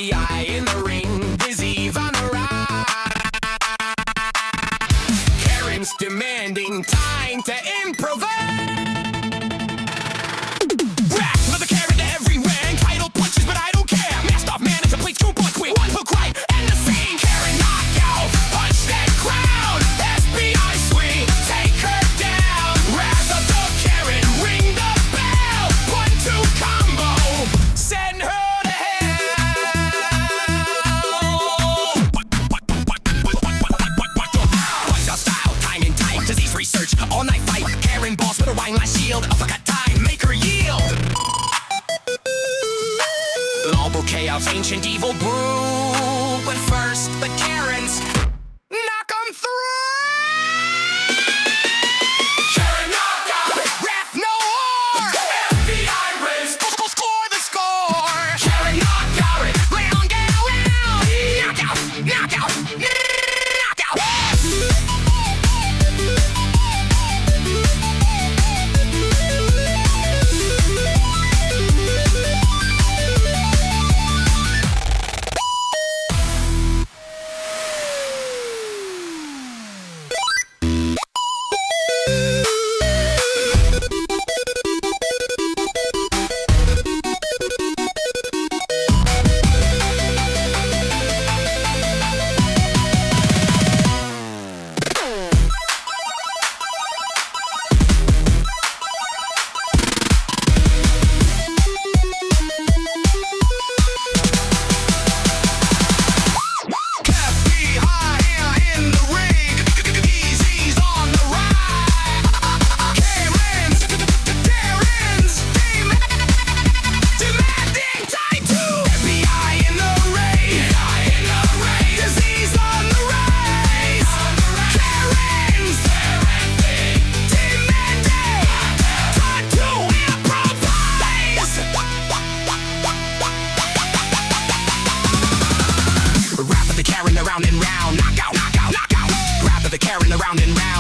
FBI in the ring, disease on the rise. Karen's demanding time to improvise. Rack with a Karen everywhere, entitled punches, but I don't care. Masked off manager, please two point quick. One hook right, and the scene. Karen knockout, punch that crowd. FBI swing, take her down. Wrath of the Karen, ring the bell. 1-2 combo, send her to hell. Punch out style, time and tight, disease research, all night fight. Karen boss with a wine lash shield, uppercut time, make her yield. Global chaos, ancient evil brew. But first, the Karens, knock 'em through. Karen knockout, wrath no more. FBI wins, score the score. Karen knockout, round, knockout, knockout, knockout. Around and round, knockout, knockout, knockout. Rap of the Karen around and round.